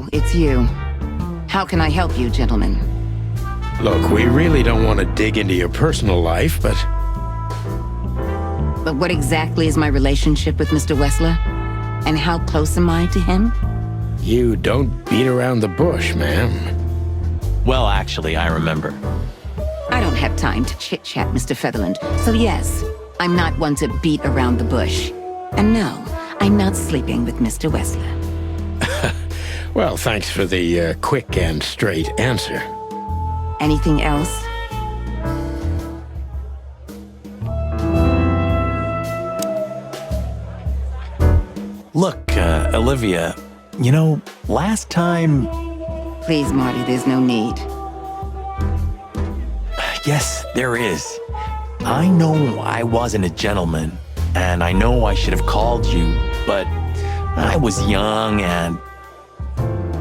So, it's you. How can I help you, gentlemen? Look, we really don't want to dig into your personal life, but But what exactly is my relationship with Mr. Wessler? And how close am I to him? you don't beat around the bush, ma'am. Well, actually, I remember. I don't have time to chit-chat, Mr. Featherland. So yes, I'm not one to beat around the bush. And no, I'm not sleeping with Mr. Wessler. Well, thanks for the quick and straight answer. Anything else? Look, Olivia, you know, last time... Please, Marty, there's no need. Yes, there is. I know I wasn't a gentleman, and I know I should have called you, but I was young and...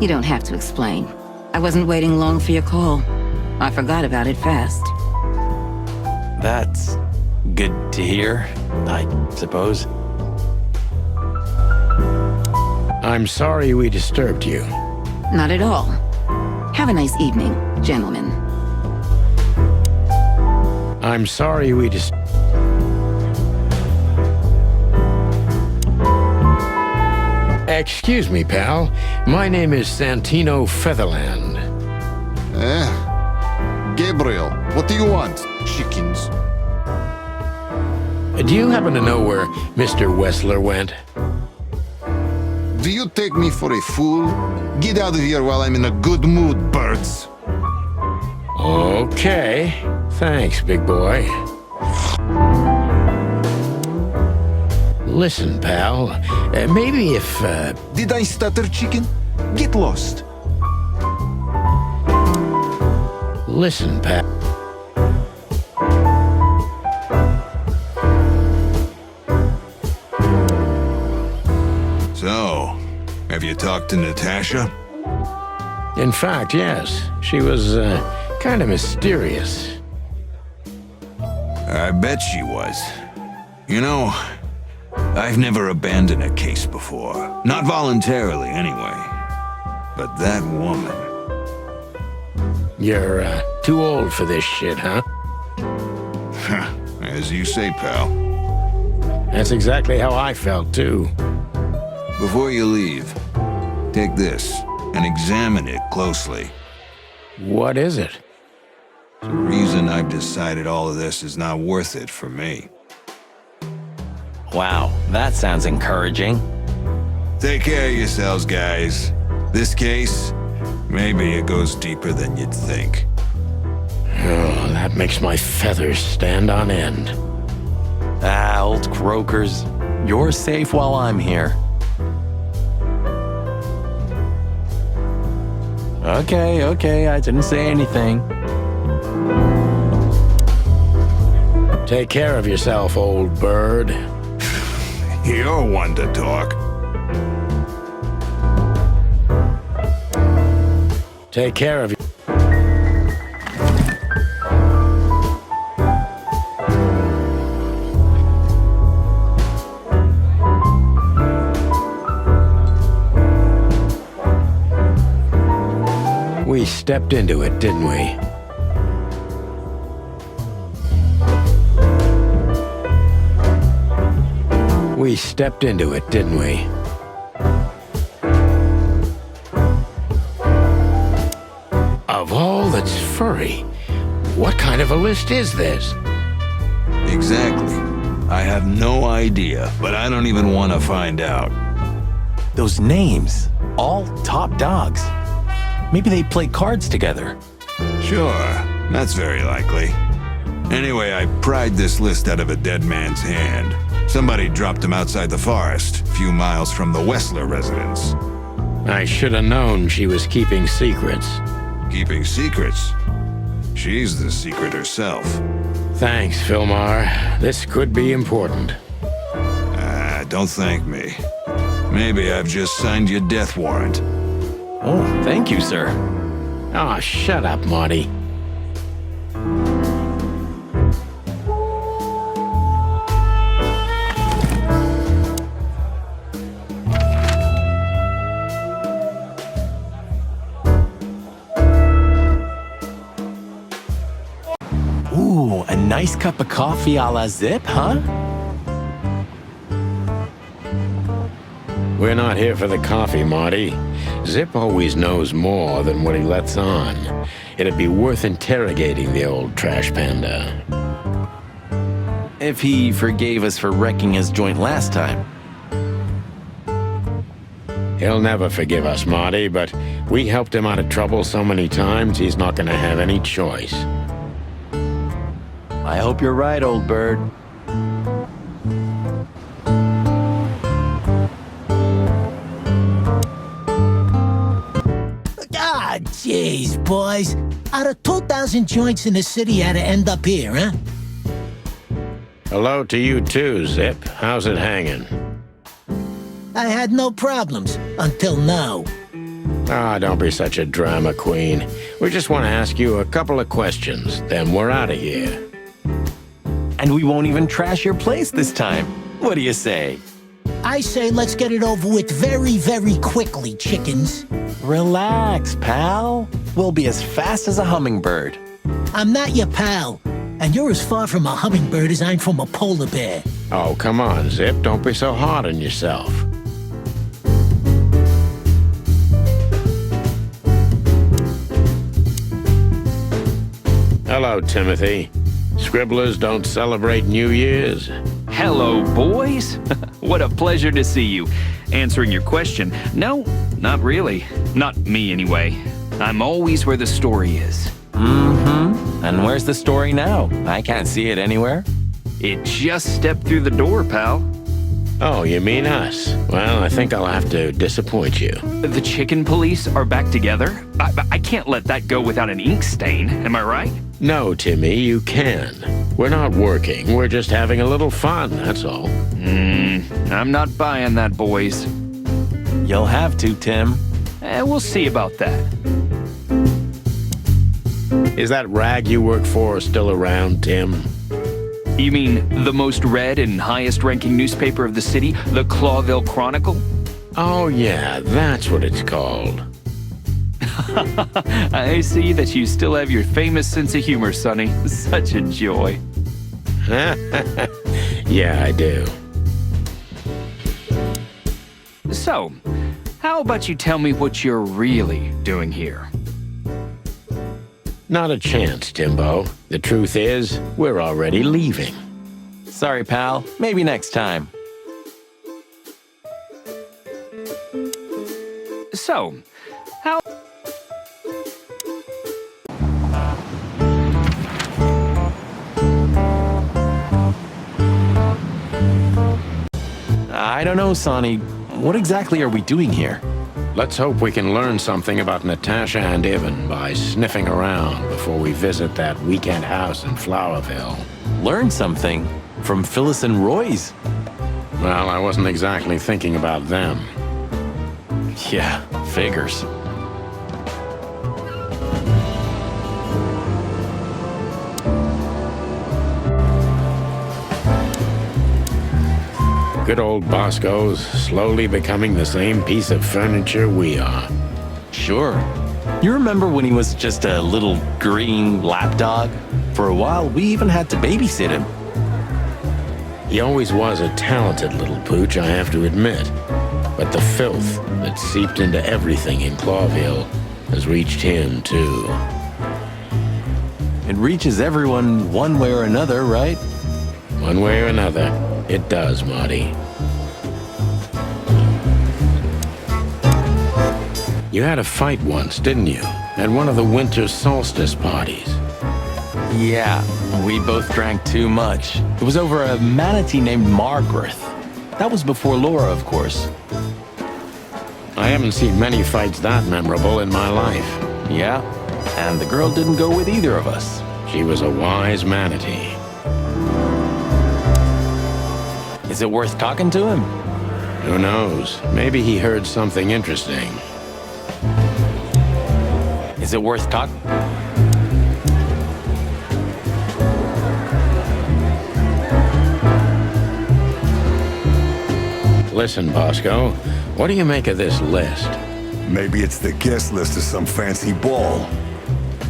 You don't have to explain. I wasn't waiting long for your call. I forgot about it fast. That's good to hear, I suppose. I'm sorry we disturbed you. Not at all. Have a nice evening, gentlemen. I'm sorry we Excuse me, pal. My name is Santino Featherland. Gabriel, what do you want? Chickens. Do you happen to know where Mr. Wessler went? Do you take me for a fool? Get out of here while I'm in a good mood, birds. Okay. Thanks, big boy. Listen, pal. Maybe if, Did I stutter, chicken? Get lost. Listen, pal. So, have you talked to Natasha? In fact, yes. She was, kind of mysterious. I bet she was. You know, I've never abandoned a case before. Not voluntarily, anyway. But that woman... You're, too old for this shit, huh? As you say, pal. That's exactly how I felt, too. Before you leave, take this and examine it closely. What is it? The reason I've decided all of this is not worth it for me. Wow, that sounds encouraging. Take care of yourselves, guys. This case, maybe it goes deeper than you'd think. Oh, that makes my feathers stand on end. Ah, old croakers. You're safe while I'm here. Okay, I didn't say anything. Take care of yourself, old bird. You're one to talk. Take care of you. We stepped into it, didn't we? We stepped into it, didn't we? Of all that's furry, what kind of a list is this? Exactly. I have no idea, but I don't even want to find out. Those names, all top dogs. Maybe they play cards together. Sure, that's very likely. Anyway, I pried this list out of a dead man's hand. Somebody dropped him outside the forest, a few miles from the Wessler residence. I should have known she was keeping secrets. Keeping secrets? She's the secret herself. Thanks, Filmar. This could be important. Don't thank me. Maybe I've just signed your death warrant. Oh, thank you, sir. Oh, shut up, Marty. nice cup of coffee a la Zip, huh? We're not here for the coffee, Marty. Zip always knows more than what he lets on. It'd be worth interrogating the old trash panda. If he forgave us for wrecking his joint last time. He'll never forgive us, Marty, but we helped him out of trouble so many times, he's not gonna have any choice. I hope you're right, old bird. Ah, jeez, boys. Out of 2,000 joints in the city, had to end up here, huh? Hello to you too, Zip. How's it hanging? I had no problems until now. Ah, don't be such a drama queen. We just want to ask you a couple of questions, then we're out of here. And we won't even trash your place this time. What do you say? I say let's get it over with very, very quickly, chickens. Relax, pal. We'll be as fast as a hummingbird. I'm not your pal, and you're as far from a hummingbird as I'm from a polar bear. Oh, come on, Zip. Don't be so hard on yourself. Hello, Timothy. Scribblers don't celebrate New Year's. Hello, boys. What a pleasure to see you. Answering your question, no, not really. Not me, anyway. I'm always where the story is. Mm-hmm. And where's the story now? I can't see it anywhere. It just stepped through the door, pal. Oh, you mean us? Well, I think I'll have to disappoint you. The chicken police are back together? I can't let that go without an ink stain, am I right? No, Timmy, you can. We're not working. We're just having a little fun, that's all. I'm not buying that, boys. You'll have to, Tim. We'll see about that. Is that rag you work for still around, Tim? You mean the most read and highest-ranking newspaper of the city, the Clawville Chronicle? Oh, yeah, that's what it's called. I see that you still have your famous sense of humor, Sonny. Such a joy. Yeah, I do. So, how about you tell me what you're really doing here? Not a chance, Timbo. The truth is, we're already leaving. Sorry, pal. Maybe next time. So, how... I don't know, Sonny. What exactly are we doing here? Let's hope we can learn something about Natasha and Ivan by sniffing around before we visit that weekend house in Flowerville. Learn something? From Phyllis and Roy's? Well, I wasn't exactly thinking about them. Yeah, figures. Good old Bosco's slowly becoming the same piece of furniture we are. Sure. You remember when he was just a little green lapdog? For a while, we even had to babysit him. He always was a talented little pooch, I have to admit. But the filth that seeped into everything in Clawville has reached him, too. It reaches everyone one way or another, right? One way or another, it does, Marty. You had a fight once, didn't you? At one of the winter solstice parties. Yeah, we both drank too much. It was over a manatee named Margaret. That was before Laura, of course. I haven't seen many fights that memorable in my life. Yeah, and the girl didn't go with either of us. She was a wise manatee. Is it worth talking to him? Who knows? Maybe he heard something interesting. Is it worth talking? Listen, Bosco, what do you make of this list? Maybe it's the guest list of some fancy ball.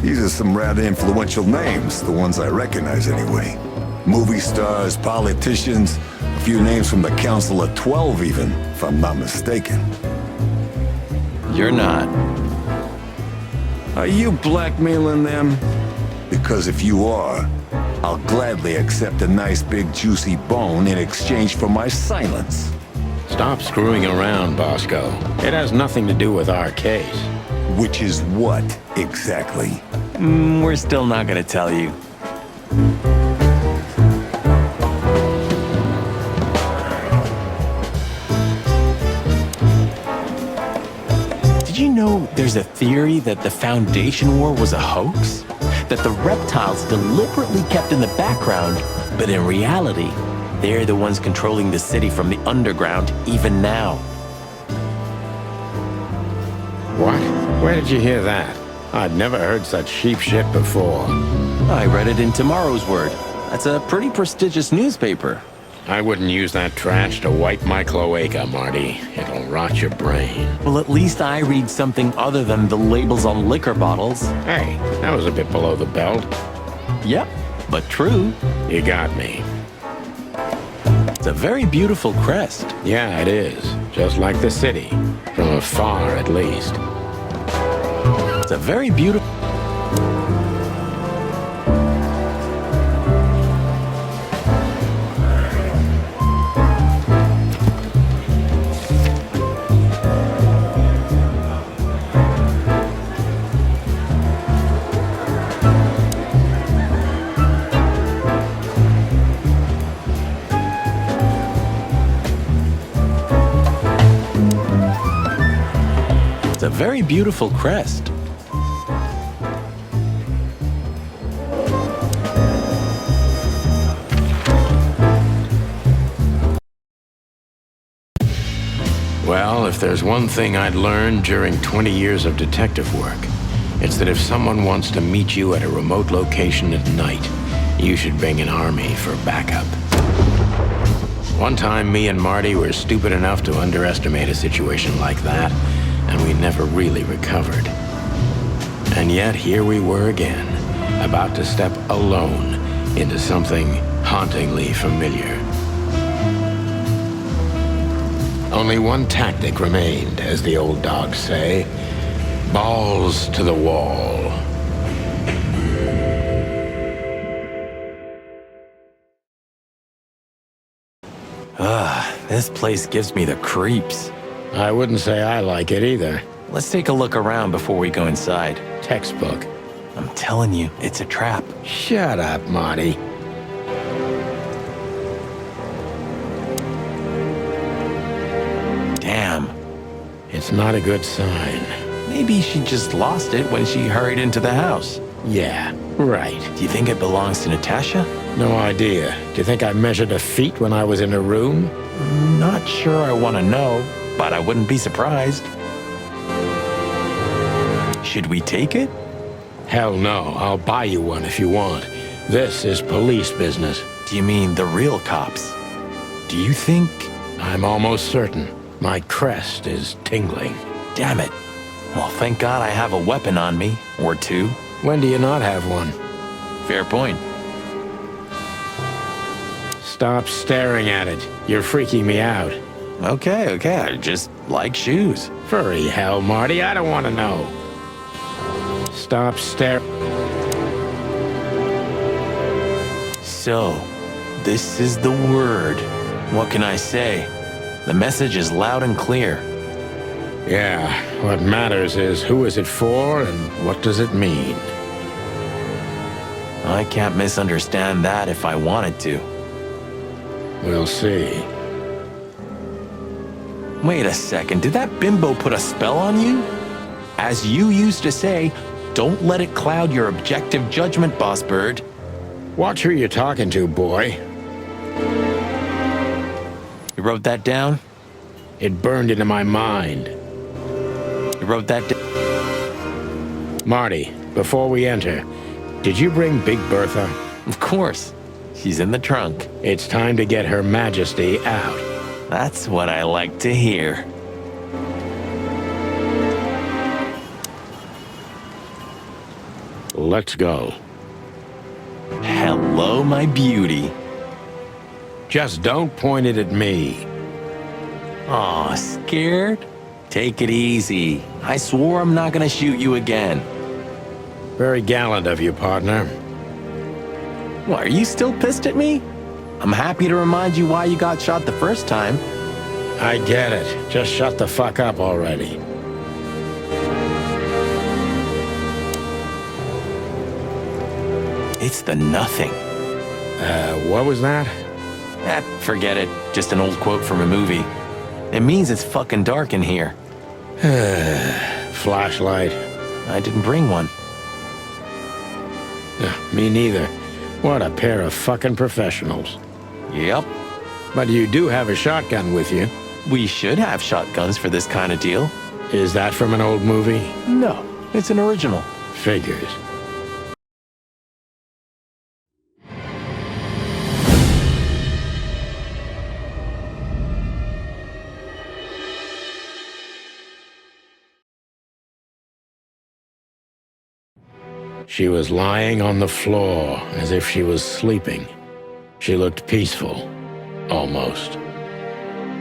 These are some rather influential names, the ones I recognize anyway. Movie stars, politicians, a few names from the Council of 12 even, if I'm not mistaken. You're not. Are you blackmailing them? Because if you are, I'll gladly accept a nice big juicy bone in exchange for my silence. Stop screwing around, Bosco. It has nothing to do with our case. Which is what, exactly? We're still not gonna tell you. Did you know there's a theory that the Foundation War was a hoax? That the reptiles deliberately kept in the background, but in reality, they're the ones controlling the city from the underground even now. What? Where did you hear that? I'd never heard such sheep shit before. I read it in Tomorrow's Word. That's a pretty prestigious newspaper. I wouldn't use that trash to wipe my cloaca, Marty. It'll rot your brain. Well, at least I read something other than the labels on liquor bottles. Hey, that was a bit below the belt. Yep, but true. You got me. It's a very beautiful crest. Yeah, it is. Just like the city. From afar, at least. It's a very beautiful... It's a very beautiful crest. Well, if there's one thing I'd learned during 20 years of detective work, it's that if someone wants to meet you at a remote location at night, you should bring an army for backup. One time, me and Marty were stupid enough to underestimate a situation like that, and we never really recovered. And yet, here we were again, about to step alone into something hauntingly familiar. Only one tactic remained, as the old dogs say. Balls to the wall. This place gives me the creeps. I wouldn't say I like it either. Let's take a look around before we go inside. Textbook. I'm telling you, it's a trap. Shut up, Marty. Damn. It's not a good sign. Maybe she just lost it when she hurried into the house. Yeah, right. Do you think it belongs to Natasha? No idea. Do you think I measured her feet when I was in her room? Not sure I want to know, but I wouldn't be surprised. Should we take it? Hell no. I'll buy you one if you want. This is police business. Do you mean the real cops? Do you think... I'm almost certain. My crest is tingling. Damn it. Well, thank God I have a weapon on me, or two. When do you not have one? Fair point. Stop staring at it. You're freaking me out. Okay, I just like shoes. Furry hell, Marty. I don't want to know. Stop staring. So, this is the word. What can I say? The message is loud and clear. Yeah, what matters is who is it for and what does it mean? I can't misunderstand that if I wanted to. We'll see. Wait a second, did that bimbo put a spell on you? As you used to say, don't let it cloud your objective judgment, Boss Bird. Watch who you're talking to, boy. You wrote that down? It burned into my mind. You wrote that down? Marty, before we enter, did you bring Big Bertha? Of course. She's in the trunk. It's time to get Her Majesty out. That's what I like to hear. Let's go. Hello, my beauty. Just don't point it at me. Aw, scared? Take it easy. I swore I'm not gonna shoot you again. Very gallant of you, partner. What, are you still pissed at me? I'm happy to remind you why you got shot the first time. I get it. Just shut the fuck up already. It's the nothing. What was that? Forget it. Just an old quote from a movie. It means it's fucking dark in here. Flashlight. I didn't bring one. Me neither. What a pair of fucking professionals. Yep. But you do have a shotgun with you. We should have shotguns for this kind of deal. Is that from an old movie? No, it's an original. Figures. She was lying on the floor as if she was sleeping. She looked peaceful, almost.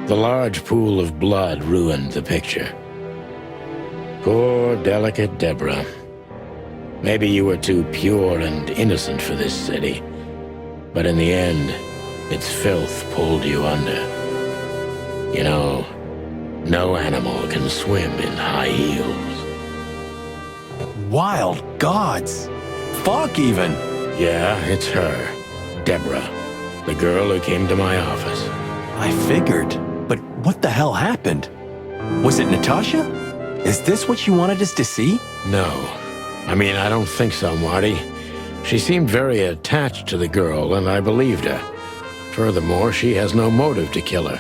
The large pool of blood ruined the picture. Poor, delicate Deborah. Maybe you were too pure and innocent for this city, but in the end, its filth pulled you under. You know, no animal can swim in high heels. Wild gods. Fuck even. Yeah, it's her. Deborah. The girl who came to my office. I figured. But what the hell happened? Was it Natasha? Is this what you wanted us to see? No. I mean, I don't think so, Marty. She seemed very attached to the girl, and I believed her. Furthermore, she has no motive to kill her.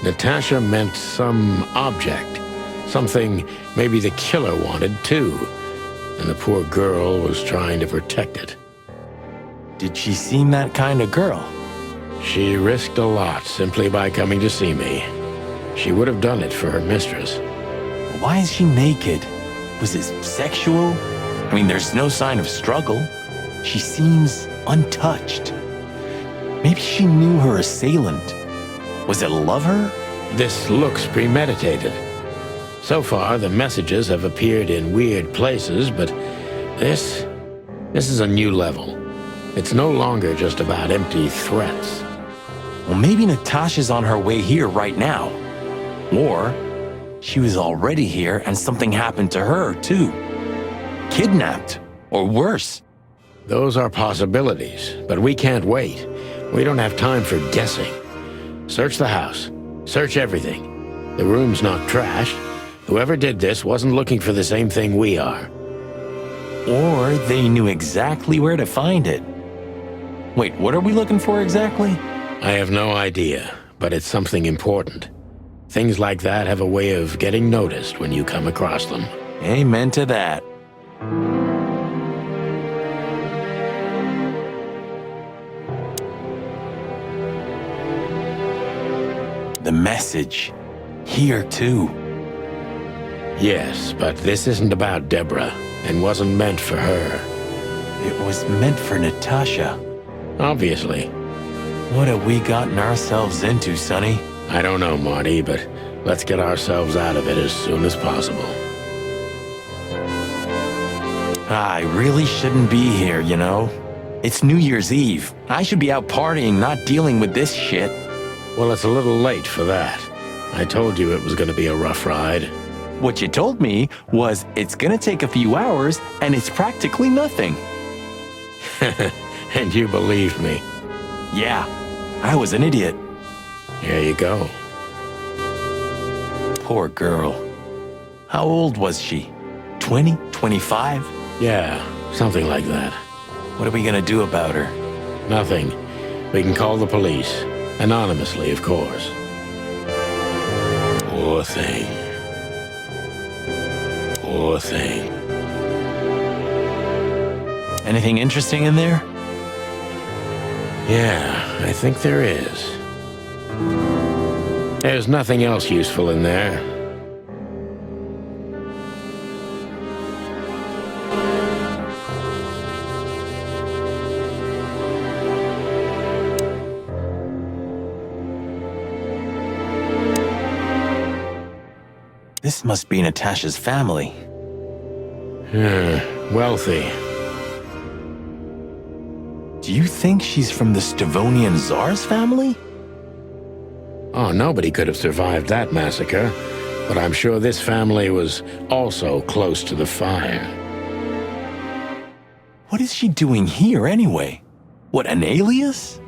Natasha meant some object. Something maybe the killer wanted, too. And the poor girl was trying to protect it. Did she seem that kind of girl? She risked a lot simply by coming to see me. She would have done it for her mistress. Why is she naked? Was it sexual? I mean, there's no sign of struggle. She seems untouched. Maybe she knew her assailant. Was it a lover? This looks premeditated. So far, the messages have appeared in weird places, but this is a new level. It's no longer just about empty threats. Well, maybe Natasha's on her way here right now. Or she was already here and something happened to her, too. Kidnapped, or worse. Those are possibilities, but we can't wait. We don't have time for guessing. Search the house. Search everything. The room's not trashed. Whoever did this wasn't looking for the same thing we are. Or they knew exactly where to find it. Wait, what are we looking for exactly? I have no idea, but it's something important. Things like that have a way of getting noticed when you come across them. Amen to that. The message. Here, too. Yes, but this isn't about Deborah, and wasn't meant for her. It was meant for Natasha. Obviously. What have we gotten ourselves into, Sonny? I don't know, Marty, but let's get ourselves out of it as soon as possible. I really shouldn't be here, you know? It's New Year's Eve. I should be out partying, not dealing with this shit. Well, it's a little late for that. I told you it was going to be a rough ride. What you told me was it's gonna take a few hours and it's practically nothing. And you believed me. Yeah, I was an idiot. Here you go. Poor girl. How old was she? 20? 25? Yeah, something like that. What are we gonna do about her? Nothing. We can call the police. Anonymously, of course. Poor thing. Poor thing. Anything interesting in there? Yeah, I think there is. There's nothing else useful in there. This must be Natasha's family. Wealthy. Do you think she's from the Stavonian Tsar's family? Oh, nobody could have survived that massacre, but I'm sure this family was also close to the fire. What is she doing here anyway? What, an alias?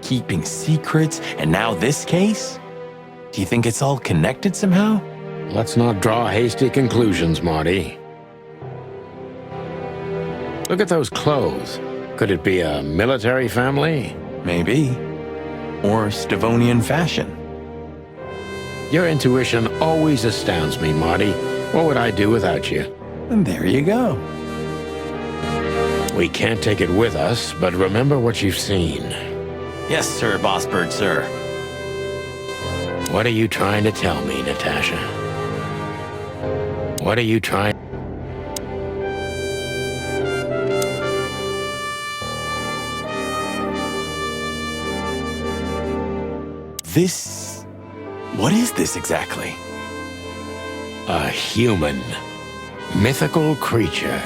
Keeping secrets, and now this case? Do you think it's all connected somehow? Let's not draw hasty conclusions, Marty. Look at those clothes. Could it be a military family? Maybe. Or Stavonian fashion. Your intuition always astounds me, Marty. What would I do without you? And there you go. We can't take it with us, but remember what you've seen. Yes, sir, Bossbird, sir. What are you trying to tell me, Natasha? What are you trying... This... What is this exactly? A human. Mythical creature.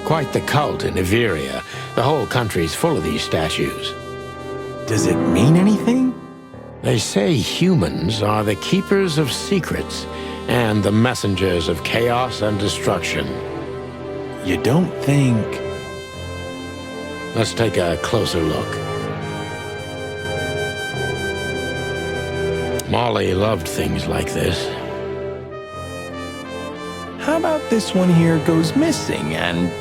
Quite the cult in Iveria. The whole country's full of these statues. Does it mean anything? They say humans are the keepers of secrets and the messengers of chaos and destruction. You don't think... Let's take a closer look. Molly loved things like this. How about this one here goes missing and,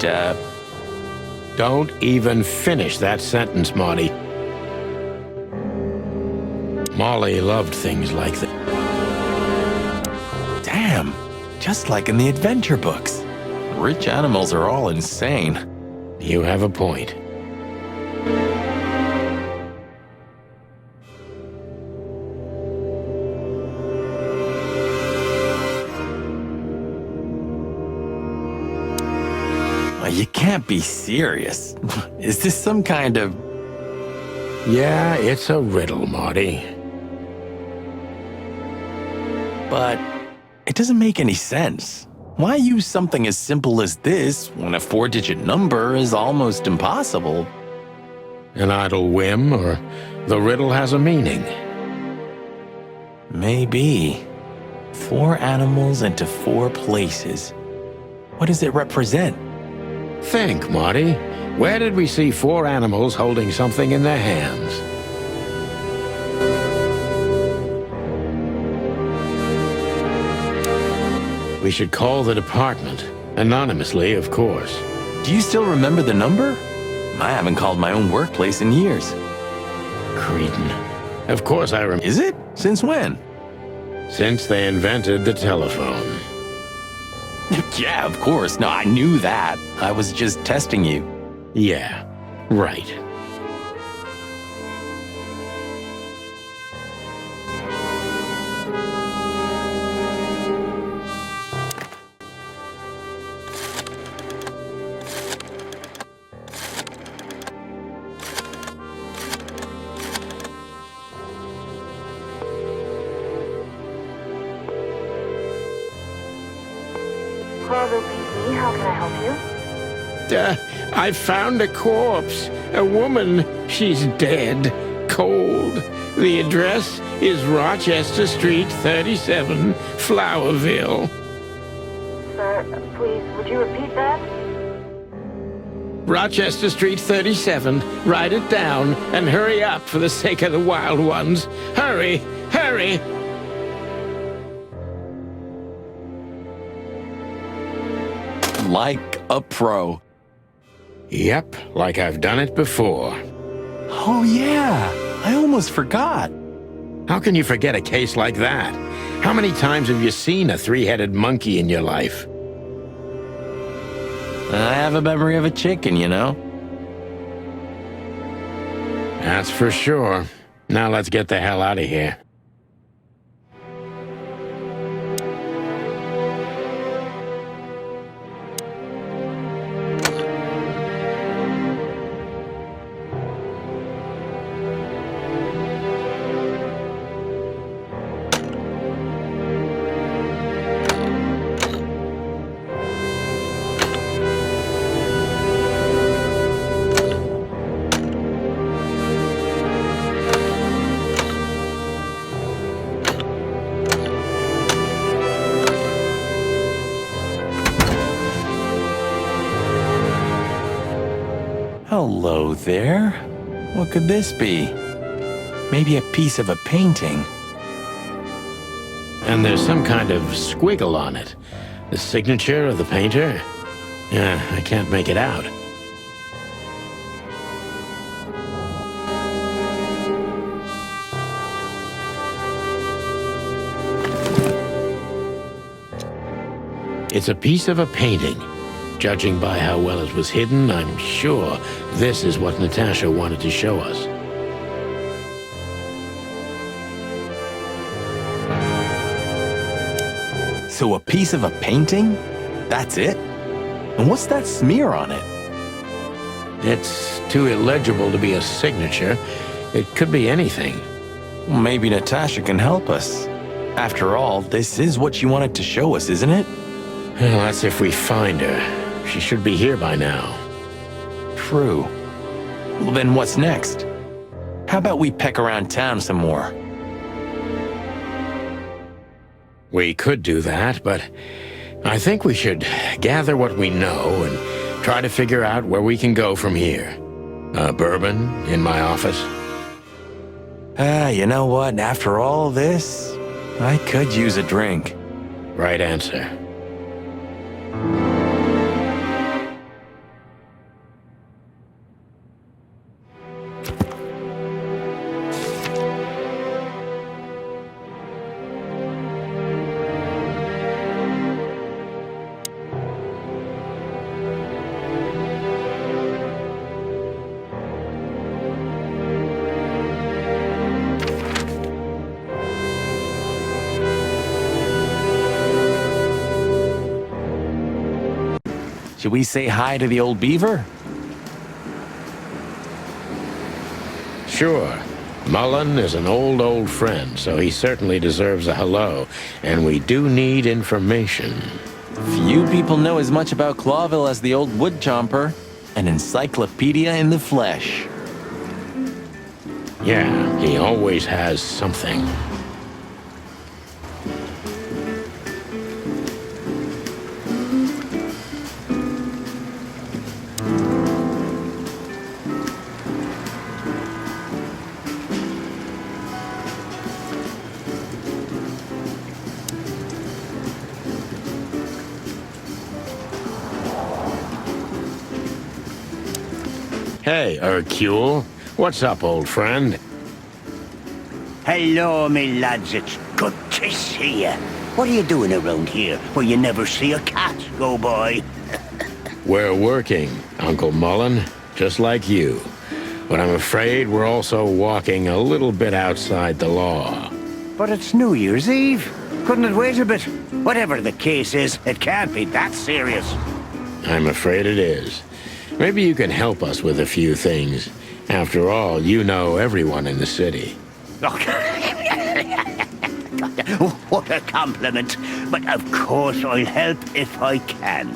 Don't even finish that sentence, Marty. Molly loved things like that. Damn, just like in the adventure books. Rich animals are all insane. You have a point. You can't be serious. Is this some kind of... Yeah, it's a riddle, Marty. But it doesn't make any sense. Why use something as simple as this when a 4-digit number is almost impossible? An idle whim, or the riddle has a meaning? Maybe. 4 animals into 4 places. What does it represent? Think, Marty. Where did we see 4 animals holding something in their hands? We should call the department. Anonymously, of course. Do you still remember the number? I haven't called my own workplace in years. Cretin. Of course I remember. Is it? Since when? Since they invented the telephone. Yeah, of course. No, I knew that. I was just testing you. Yeah, right. Father Weasley, how can I help you? I found a corpse. A woman. She's dead. Cold. The address is Rochester Street, 37, Flowerville. Sir, please, would you repeat that? Rochester Street, 37. Write it down and hurry up for the sake of the wild ones. Hurry! Hurry! Like a pro. Yep, like I've done it before. Oh, yeah. I almost forgot. How can you forget a case like that? How many times have you seen a 3-headed monkey in your life? I have a memory of a chicken, you know? That's for sure. Now let's get the hell out of here. Hello there. What could this be? Maybe a piece of a painting. And there's some kind of squiggle on it. The signature of the painter? Yeah, I can't make it out. It's a piece of a painting. Judging by how well it was hidden, I'm sure this is what Natasha wanted to show us. So a piece of a painting? That's it? And what's that smear on it? It's too illegible to be a signature. It could be anything. Well, maybe Natasha can help us. After all, this is what she wanted to show us, isn't it? Well, that's if we find her. She should be here by now. True. Well, then what's next? How about we peck around town some more? We could do that, but I think we should gather what we know and try to figure out where we can go from here. Bourbon in my office? You know what? After all this, I could use a drink. Right answer. Should we say hi to the old beaver? Sure. Mullen is an old friend, so he certainly deserves a hello, and we do need information. Few people know as much about Clawville as the old wood chomper, an encyclopedia in the flesh. Yeah, he always has something. Hey, Hercule. What's up, old friend? Hello, me lads. It's good to see you. What are you doing around here where you never see a cat go by? We're working, Uncle Mullen, just like you. But I'm afraid we're also walking a little bit outside the law. But it's New Year's Eve. Couldn't it wait a bit? Whatever the case is, it can't be that serious. I'm afraid it is. Maybe you can help us with a few things. After all, you know everyone in the city. What a compliment. But of course I'll help if I can.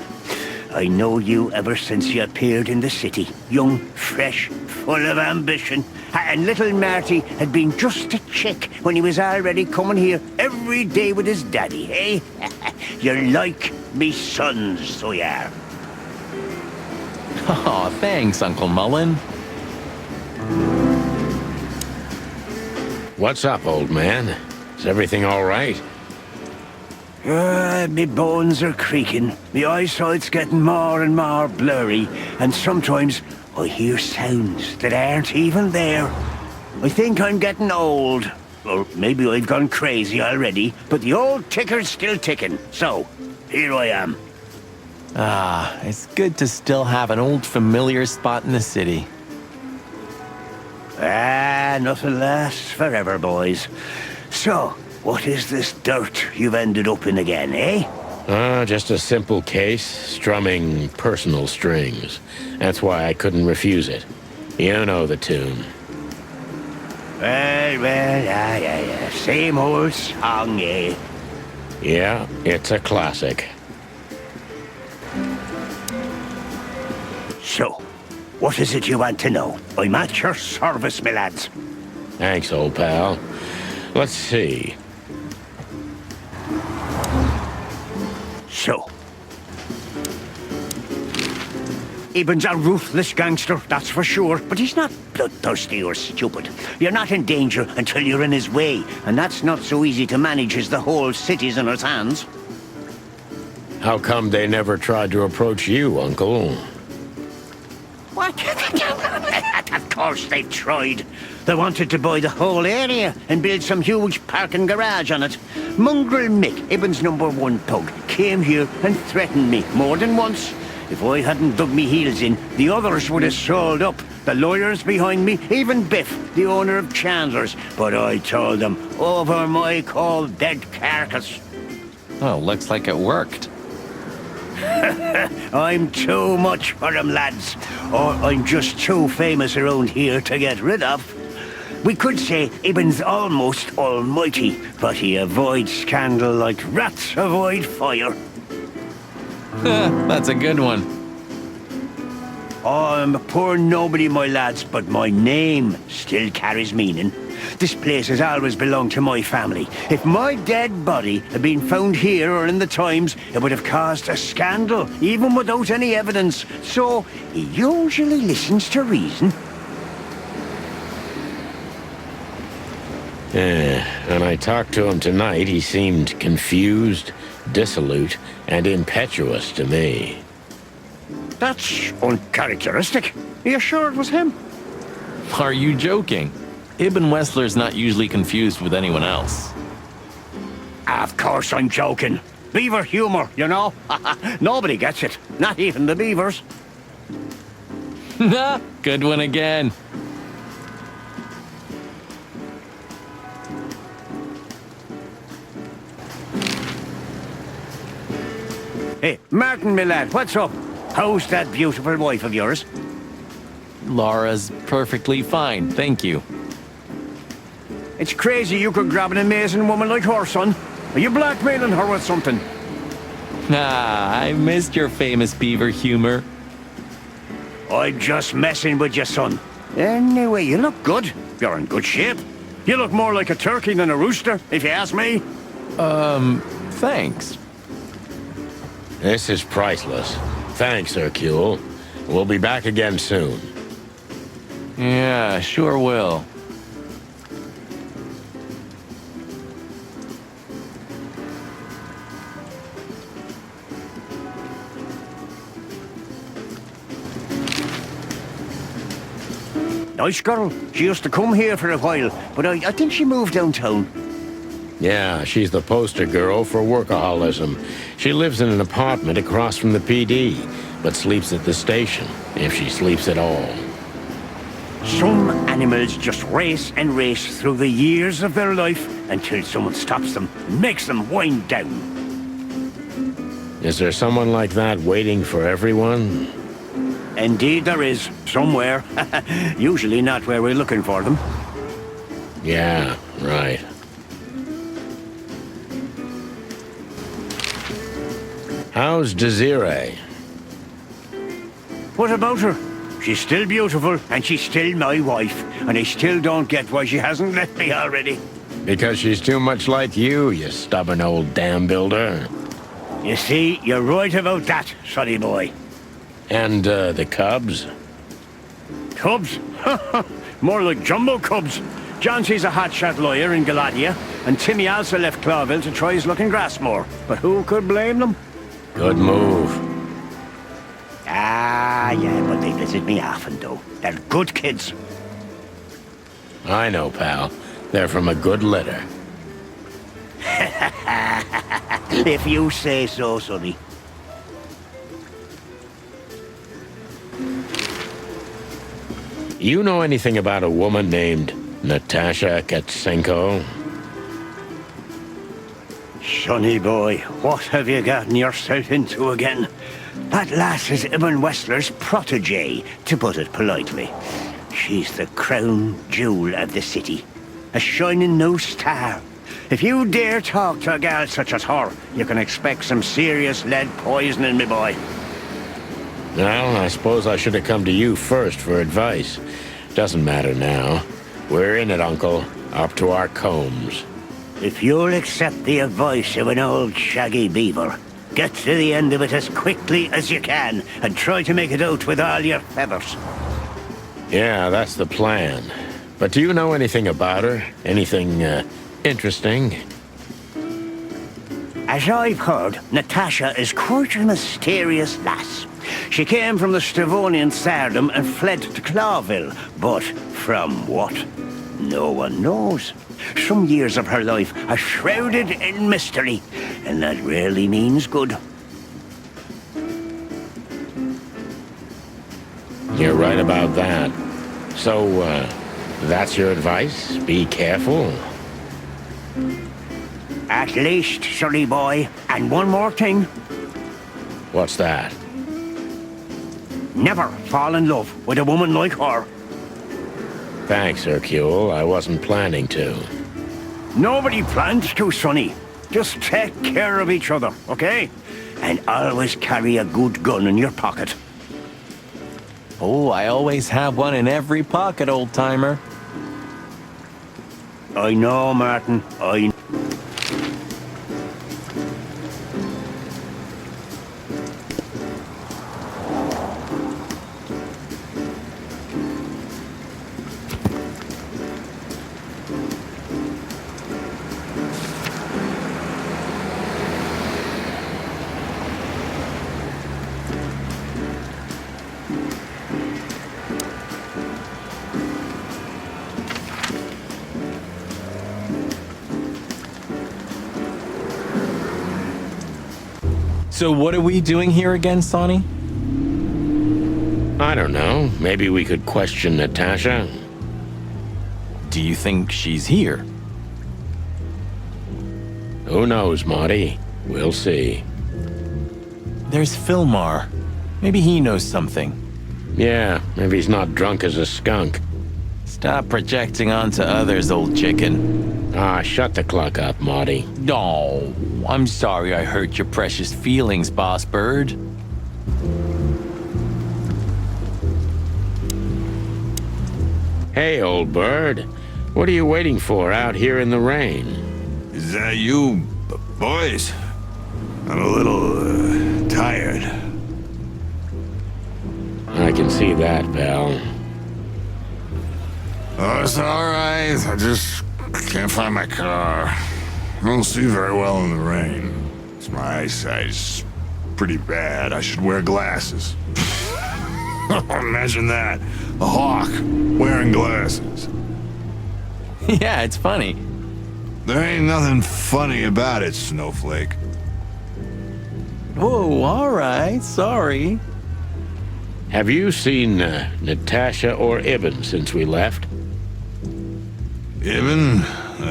I know you ever since you appeared in the city. Young, fresh, full of ambition. And little Marty had been just a chick when he was already coming here every day with his daddy, eh? You're like me sons, so you are. Aw, thanks, Uncle Mullen. What's up, old man? Is everything all right? Me bones are creaking. Me eyesight's getting more and more blurry, and sometimes I hear sounds that aren't even there. I think I'm getting old. Or maybe I've gone crazy already, but the old ticker's still ticking. So, here I am. Ah, it's good to still have an old familiar spot in the city. Nothing lasts forever, boys. So, what is this dirt you've ended up in again, eh? Just a simple case, strumming personal strings. That's why I couldn't refuse it. You know the tune. Yeah. Same old song, eh? Yeah, it's a classic. So, what is it you want to know? I'm at your service, my lads. Thanks, old pal. Let's see. So, Ibn's a ruthless gangster, that's for sure. But he's not bloodthirsty or stupid. You're not in danger until you're in his way. And that's not so easy to manage as the whole city's in his hands. How come they never tried to approach you, Uncle? What? Of course they tried. They wanted to buy the whole area and build some huge parking garage on it. Mongrel Mick, Ibn's #1 thug, came here and threatened me more than once. If I hadn't dug me heels in, the others would have sold up. The lawyers behind me, even Biff, the owner of Chandler's. But I told them, over my cold dead carcass. Oh, looks like it worked. I'm too much for them, lads. Or I'm just too famous around here to get rid of. We could say Ibn's almost almighty, but he avoids scandal like rats avoid fire. That's a good one. Oh, I'm a poor nobody, my lads, but my name still carries meaning. This place has always belonged to my family. If my dead body had been found here or in the Times, it would have caused a scandal, even without any evidence. So, he usually listens to reason. When I talked to him tonight, he seemed confused, dissolute, and impetuous to me. That's uncharacteristic. Are you sure it was him? Are you joking? Ibn Wessler's not usually confused with anyone else. Of course I'm joking. Beaver humor, you know? Nobody gets it. Not even the beavers. Good one again. Hey, Martin, my lad, what's up? How's that beautiful wife of yours? Laura's perfectly fine, thank you. It's crazy you could grab an amazing woman like her, son. Are you blackmailing her with something? I missed your famous beaver humor. I'm just messing with you, son. Anyway, you look good. You're in good shape. You look more like a turkey than a rooster, if you ask me. Thanks. This is priceless. Thanks, Hercule. We'll be back again soon. Yeah, sure will. Nice girl. She used to come here for a while, but I think she moved downtown. Yeah, she's the poster girl for workaholism. She lives in an apartment across from the PD, but sleeps at the station, if she sleeps at all. Some animals just race and race through the years of their life until someone stops them and makes them wind down. Is there someone like that waiting for everyone? Indeed there is, somewhere. Usually not where we're looking for them. Yeah, right. How's Desiree? What about her? She's still beautiful, and she's still my wife, and I still don't get why she hasn't left me already. Because she's too much like you stubborn old dam builder. You see, you're right about that, sonny boy. And, the cubs? Cubs? More like jumbo cubs. Johnson's a hotshot lawyer in Galadia, and Timmy also left Clawville to try his luck in Grassmore. But who could blame them? Good move. Ah, yeah, but they visit me often, though. They're good kids. I know, pal. They're from a good litter. If you say so, sonny. You know anything about a woman named Natasha Katsenko? Sonny boy, what have you gotten yourself into again? That lass is Ibn Wessler's protégé, to put it politely. She's the crown jewel of the city. A shining new star. If you dare talk to a gal such as her, you can expect some serious lead poisoning, me boy. Well, I suppose I should have come to you first for advice. Doesn't matter now. We're in it, Uncle. Up to our combs. If you'll accept the advice of an old shaggy beaver, Get to the end of it as quickly as you can, and try to make it out with all your feathers. Yeah, that's the plan. But do you know anything about her? Anything, interesting? As I've heard, Natasha is quite a mysterious lass. She came from the Stavonian Tsardom and fled to Clawville, but from what? No one knows. Some years of her life are shrouded in mystery, and that rarely means good. You're right about that. So, that's your advice? Be careful? At least, sonny boy. And one more thing. What's that? Never fall in love with a woman like her. Thanks, Hercule. I wasn't planning to. Nobody plans to, sonny. Just take care of each other, okay? And always carry a good gun in your pocket. Oh, I always have one in every pocket, old-timer. I know, Martin. I know. So what are we doing here again, Sonny? I don't know. Maybe we could question Natasha. Do you think she's here? Who knows, Marty? We'll see. There's Fillmar. Maybe he knows something. Yeah, maybe he's not drunk as a skunk. Stop projecting onto others, old chicken. Ah, shut the clock up, Marty. No, I'm sorry I hurt your precious feelings, Boss Bird. Hey, old bird. What are you waiting for out here in the rain? Is that you, boys? I'm a little, tired. I can see that, pal. Oh, it's alright. I just can't find my car. I don't see very well in the rain. My eyesight's pretty bad. I should wear glasses. Imagine that. A hawk wearing glasses. Yeah, it's funny. There ain't nothing funny about it, Snowflake. Whoa, alright, sorry. Have you seen Natasha or Ibn since we left? Ibn?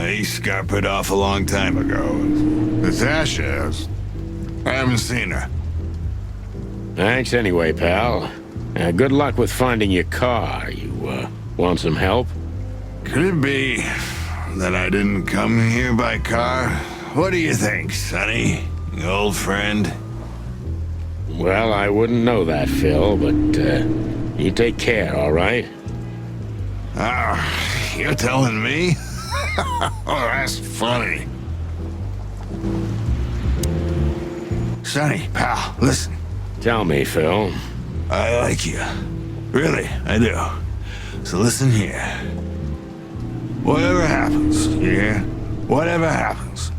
He scuppered off a long time ago. Natasha, I haven't seen her. Thanks anyway, pal. Good luck with finding your car. You, want some help? Could it be that I didn't come here by car? What do you think, Sonny? Old friend? Well, I wouldn't know that, Phil, but, you take care, all right? Ah, you're telling me? Oh, that's funny. Sonny, pal, listen. Tell me, Phil. I like you. Really, I do. So listen here. Whatever happens, you hear? Whatever happens,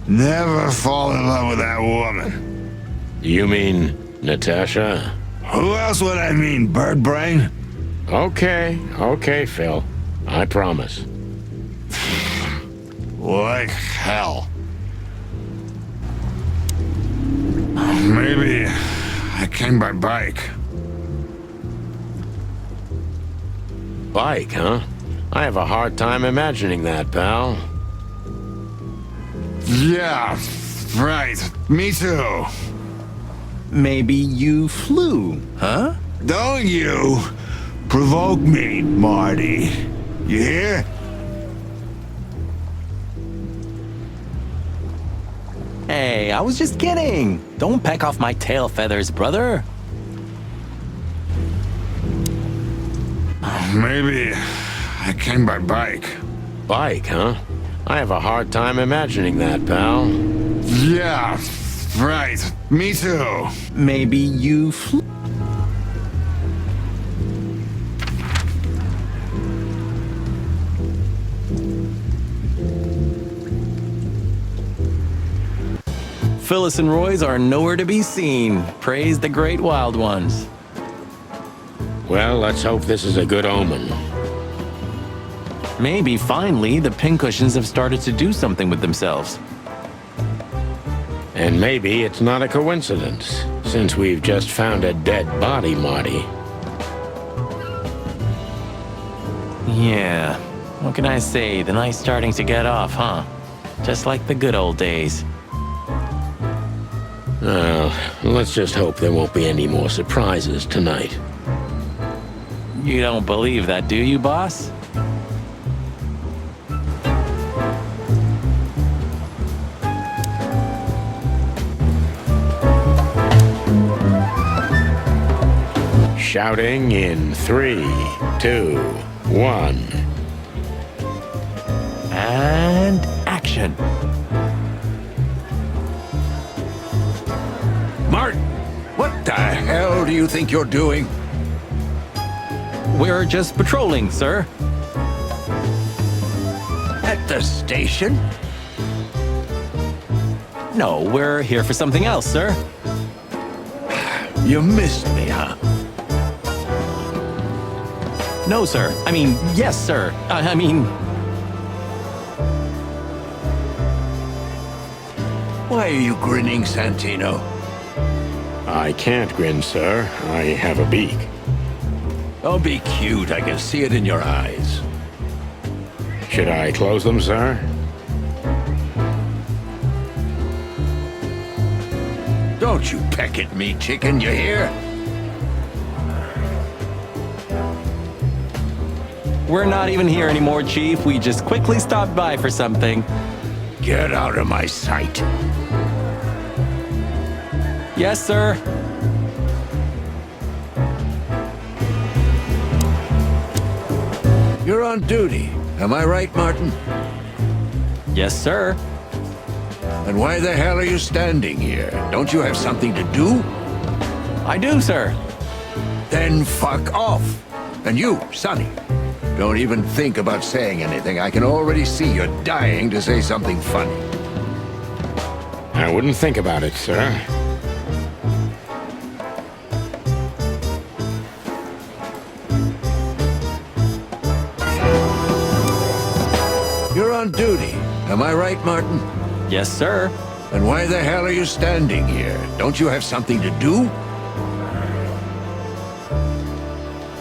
never fall in love with that woman. You mean Natasha? Who else would I mean, bird brain? Okay, Phil. I promise. Like hell. Maybe I came by bike. Bike, huh? I have a hard time imagining that, pal. Yeah, right. Me too. Maybe you flew, huh? Don't you provoke me, Marty. You hear? Hey, I was just kidding. Don't peck off my tail feathers, brother. Maybe I came by bike. Bike, huh? I have a hard time imagining that, pal. Yeah, Right, me too. Maybe you Phyllis and Roy's are nowhere to be seen. Praise the great wild ones. Well, let's hope this is a good omen. Maybe finally the pincushions have started to do something with themselves. And maybe it's not a coincidence, since we've just found a dead body, Marty. Yeah, what can I say? The night's starting to get off, huh? Just like the good old days. Well, let's just hope there won't be any more surprises tonight. You don't believe that, do you, boss? Shouting in 3, 2, 1. And action. Martin, what the hell do you think you're doing? We're just patrolling, sir. At the station? No, we're here for something else, sir. You missed me, huh? No, sir. I mean, yes, sir. I mean... Why are you grinning, Santino? I can't grin, sir. I have a beak. Don't be cute. I can see it in your eyes. Should I close them, sir? Don't you peck at me, chicken, you hear? We're not even here anymore, Chief. We just quickly stopped by for something. Get out of my sight. Yes, sir. You're on duty. Am I right, Martin? Yes, sir. And why the hell are you standing here? Don't you have something to do? I do, sir. Then fuck off. And you, Sonny, don't even think about saying anything. I can already see you're dying to say something funny. I wouldn't think about it, sir. You're on duty. Am I right, Martin? Yes, sir. And why the hell are you standing here? Don't you have something to do?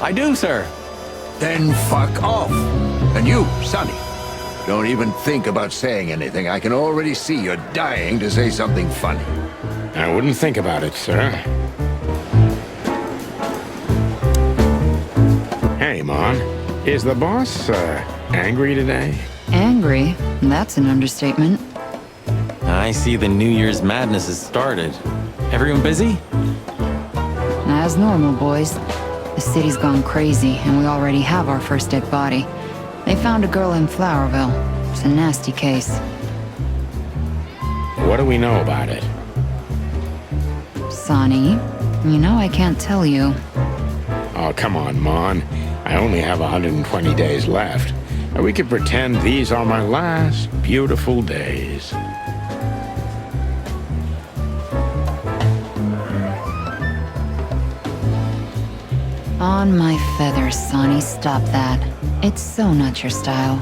I do, sir. Then fuck off. And you, Sonny, don't even think about saying anything. I can already see you're dying to say something funny. I wouldn't think about it, sir. Hey, Mon. Is the boss, angry today? Angry? That's an understatement. I see the New Year's madness has started. Everyone busy? As normal, boys. The city's gone crazy, and we already have our first dead body. They found a girl in Flowerville. It's a nasty case. What do we know about it? Sonny, you know I can't tell you. Oh, come on, Mon. I only have 120 days left. We could pretend these are my last beautiful days. On my feathers, Sonny, stop that. It's so not your style.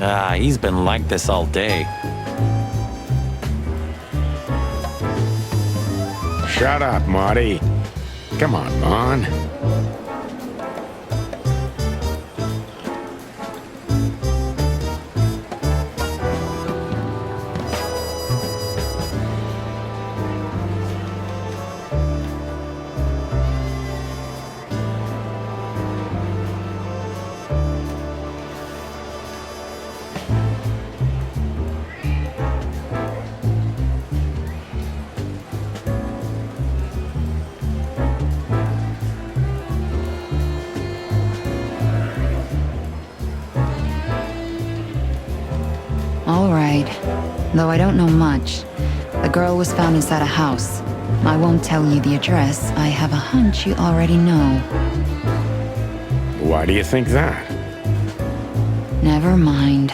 Ah, he's been like this all day. Shut up, Marty. Come on, Mon. All right. Though I don't know much. The girl was found inside a house. I won't tell you the address. I have a hunch you already know. Why do you think that? Never mind.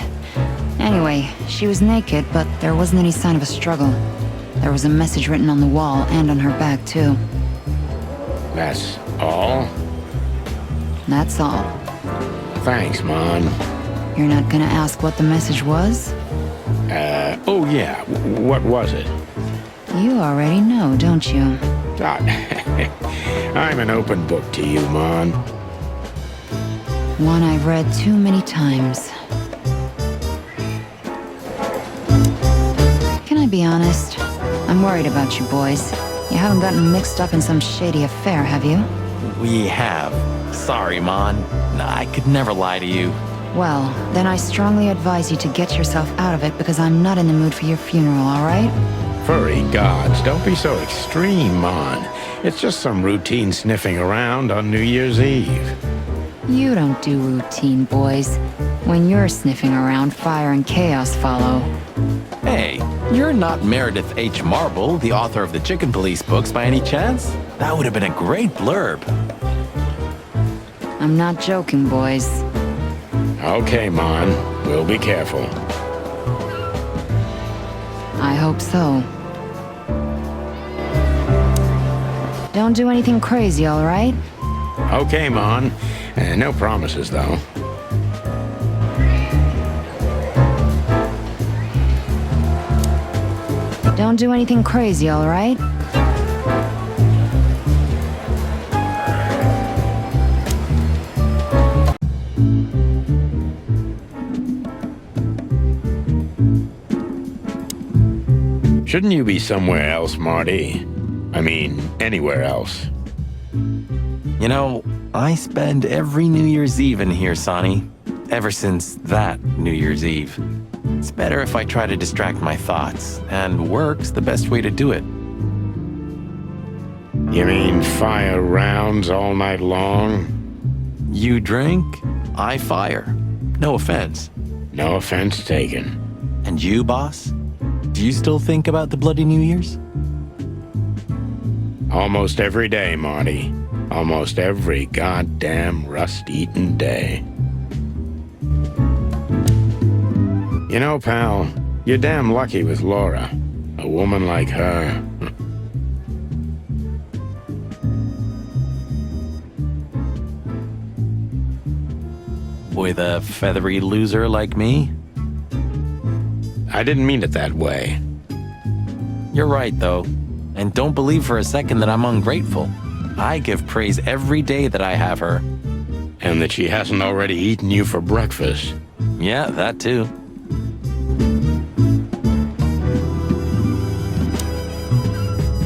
Anyway, she was naked, but there wasn't any sign of a struggle. There was a message written on the wall and on her back, too. That's all? That's all. Thanks, Mon. You're not gonna ask what the message was? Oh yeah, what was it? You already know, don't you? I'm an open book to you, Mon. One I've read too many times. Can I be honest? I'm worried about you boys. You haven't gotten mixed up in some shady affair, have you? We have. Sorry, Mon. I could never lie to you. Well, then I strongly advise you to get yourself out of it because I'm not in the mood for your funeral, all right? Furry gods, don't be so extreme, Mon. It's just some routine sniffing around on New Year's Eve. You don't do routine, boys. When you're sniffing around, fire and chaos follow. Hey, you're not Meredith H. Marble, the author of the Chicken Police books, by any chance? That would have been a great blurb. I'm not joking, boys. Okay, Mon. We'll be careful. I hope so. Don't do anything crazy, all right? Okay, Mon. No promises, though. Don't do anything crazy, all right? Shouldn't you be somewhere else, Marty? I mean, anywhere else. You know, I spend every New Year's Eve in here, Sonny. Ever since that New Year's Eve. It's better if I try to distract my thoughts, and work's the best way to do it. You mean fire rounds all night long? You drink, I fire. No offense. No offense taken. And you, boss? Do you still think about the bloody New Year's? Almost every day, Marty. Almost every goddamn rust-eaten day. You know, pal, you're damn lucky with Laura. A woman like her. With a feathery loser like me? I didn't mean it that way. You're right, though. And don't believe for a second that I'm ungrateful. I give praise every day that I have her. And that she hasn't already eaten you for breakfast. Yeah, that too.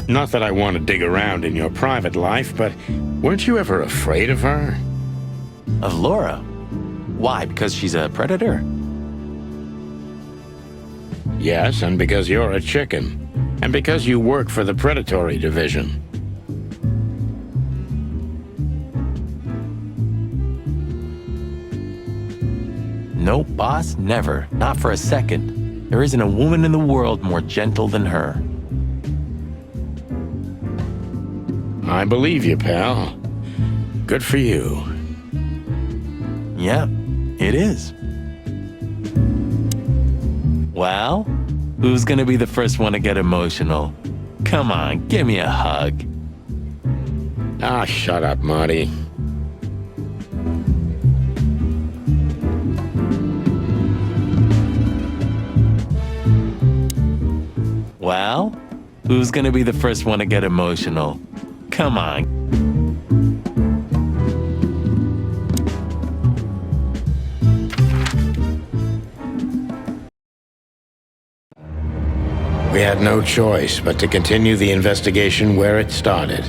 Not that I want to dig around in your private life, but weren't you ever afraid of her? Of Laura? Why, because she's a predator? Yes, and because you're a chicken. And because you work for the predatory division. Nope, boss, never. Not for a second. There isn't a woman in the world more gentle than her. I believe you, pal. Good for you. Yeah, it is. Well, who's gonna be the first one to get emotional? Come on, give me a hug. Ah, shut up, Marty. Well, who's gonna be the first one to get emotional? Come on. We had no choice but to continue the investigation where it started.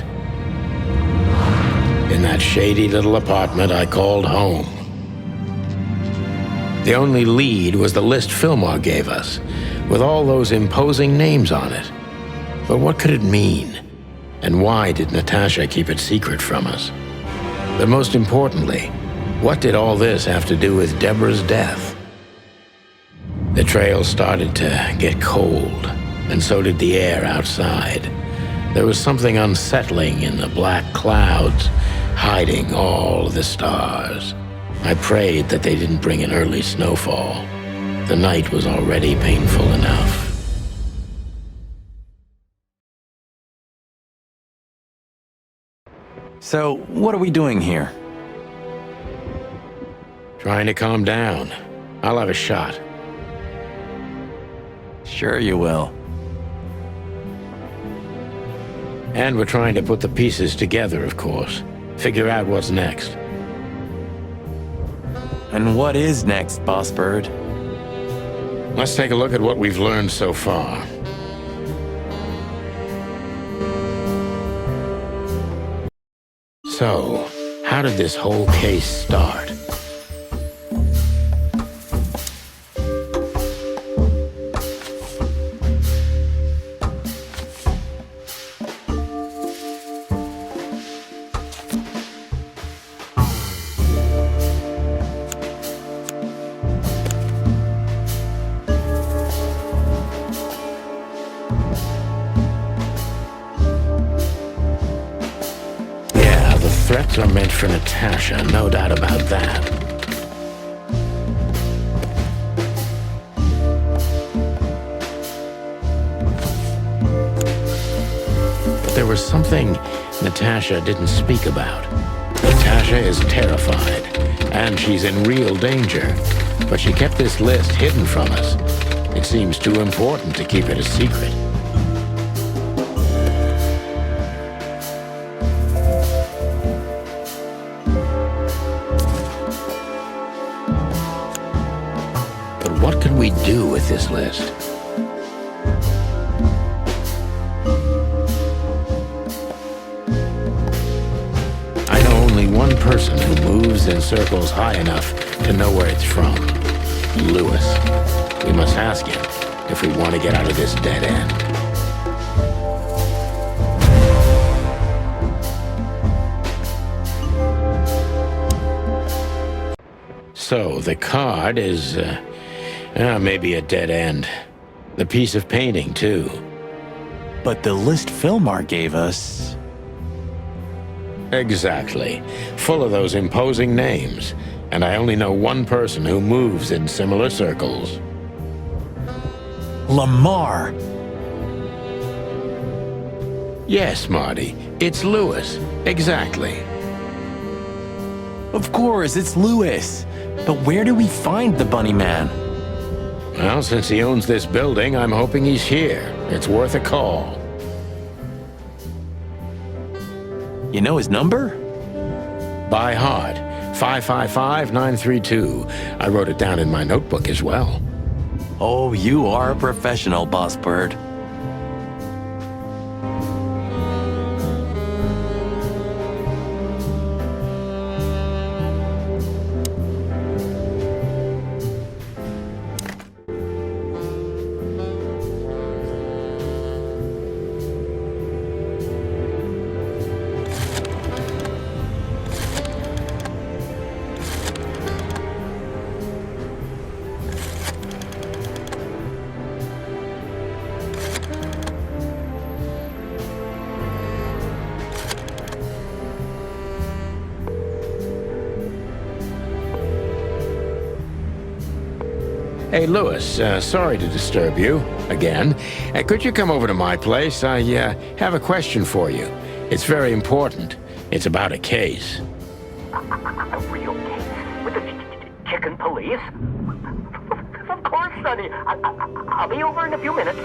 In that shady little apartment I called home. The only lead was the list Fillmore gave us, with all those imposing names on it. But what could it mean? And why did Natasha keep it secret from us? But most importantly, what did all this have to do with Deborah's death? The trail started to get cold, and so did the air outside. There was something unsettling in the black clouds, hiding all the stars. I prayed that they didn't bring an early snowfall. The night was already painful enough. So, what are we doing here? Trying to calm down. I'll have a shot. Sure you will. And we're trying to put the pieces together, of course. Figure out what's next. And what is next, Boss Bird? Let's take a look at what we've learned so far. So, how did this whole case start? Threats are meant for Natasha, no doubt about that. But there was something Natasha didn't speak about. Natasha is terrified, and she's in real danger. But she kept this list hidden from us. It seems too important to keep it a secret. What could we do with this list? I know only one person who moves in circles high enough to know where it's from. Lewis. We must ask him if we want to get out of this dead end. So, the card is, maybe a dead end. The piece of painting, too. But the list Filmar gave us... Exactly. Full of those imposing names. And I only know one person who moves in similar circles. Lamar! Yes, Marty. It's Lewis. Exactly. Of course, it's Lewis. But where do we find the Bunny Man? Well, since he owns this building, I'm hoping he's here. It's worth a call. You know his number? By heart. 555-932. I wrote it down in my notebook as well. Oh, you are a professional, Boss Bird. Hey, Lewis, sorry to disturb you, again. Could you come over to my place? I have a question for you. It's very important. It's about a case. A real case? With the chicken police? Of course, Sonny. I'll be over in a few minutes.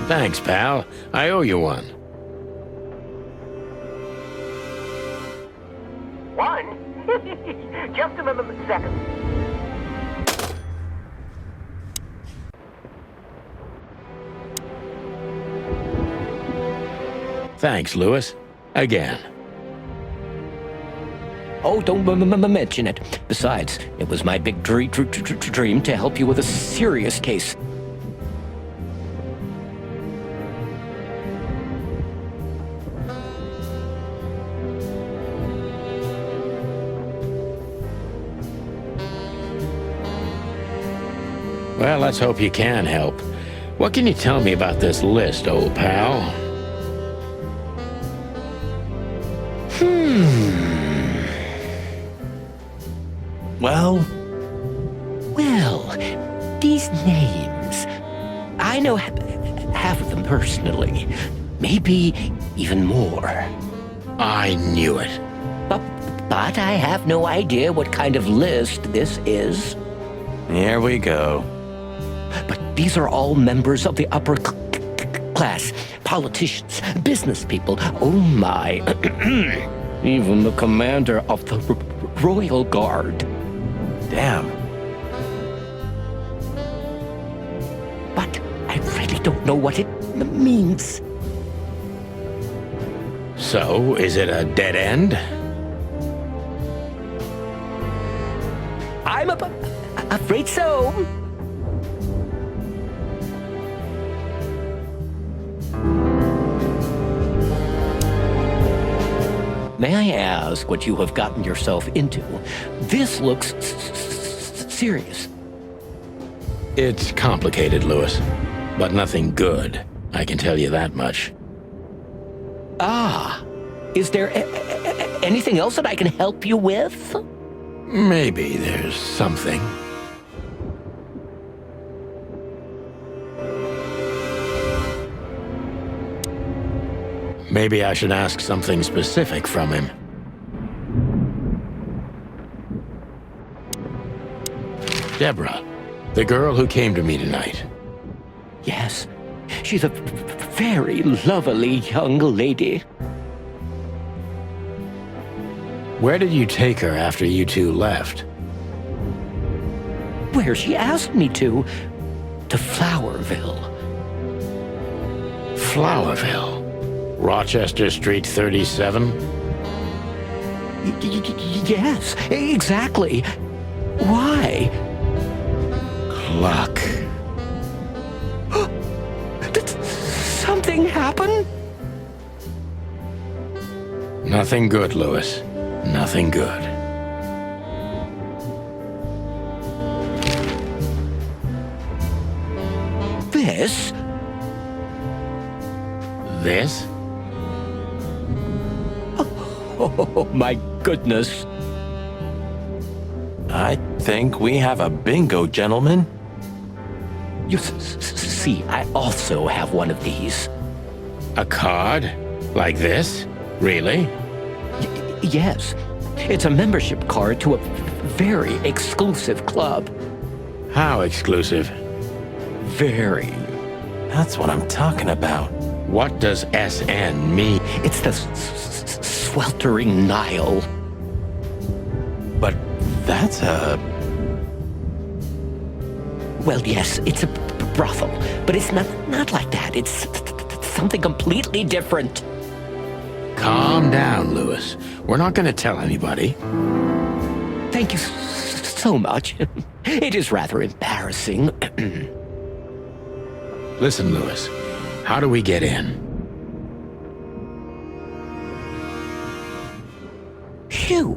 Thanks, pal. I owe you one. One? Just a second. Thanks, Lewis. Again. Oh, don't mention it. Besides, it was my big dream to help you with a serious case. Well, let's hope you can help. What can you tell me about this list, old pal? Well, these names. I know half of them personally. Maybe even more. I knew it. But I have no idea what kind of list this is. Here we go. But these are all members of the upper class. Politicians, business people. Oh my. Even the commander of the Royal Guard. Damn. But I really don't know what it means. So, is it a dead end? I'm afraid so. May I ask what you have gotten yourself into? This looks serious. It's complicated, Lewis. But nothing good. I can tell you that much. Ah, is there anything else that I can help you with? Maybe there's something. Maybe I should ask something specific from him. Deborah, the girl who came to me tonight. Yes, she's a very lovely young lady. Where did you take her after you two left? Where she asked me to Flowerville. Flowerville? Rochester Street 37? Yes, exactly. Why? Luck. Did something happen? Nothing good, Lewis. Nothing good. This? This? Oh, my goodness. I think we have a bingo, gentlemen. You see, I also have one of these. A card? Like this? Really? Yes. It's a membership card to a very exclusive club. How exclusive? Very. That's what I'm talking about. What does SN mean? It's the sweltering Nile. But that's a... Well, yes, it's a brothel, but it's not like that. It's something completely different. Calm down, Lewis. We're not going to tell anybody. Thank you so much. It is rather embarrassing. Listen, Lewis. How do we get in? You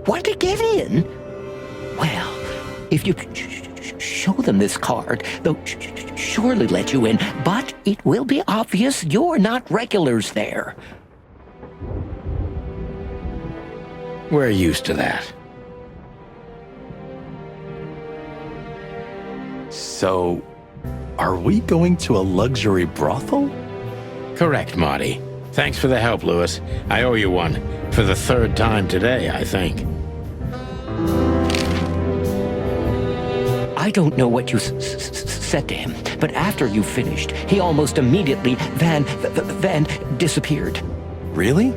want to get in? Well, if you show them this card, they'll surely let you in, but it will be obvious you're not regulars there. We're used to that. So, are we going to a luxury brothel? Correct, Marty. Thanks for the help, Lewis. I owe you one. For the third time today, I think. I don't know what you said to him, but after you finished, he almost immediately disappeared. Really?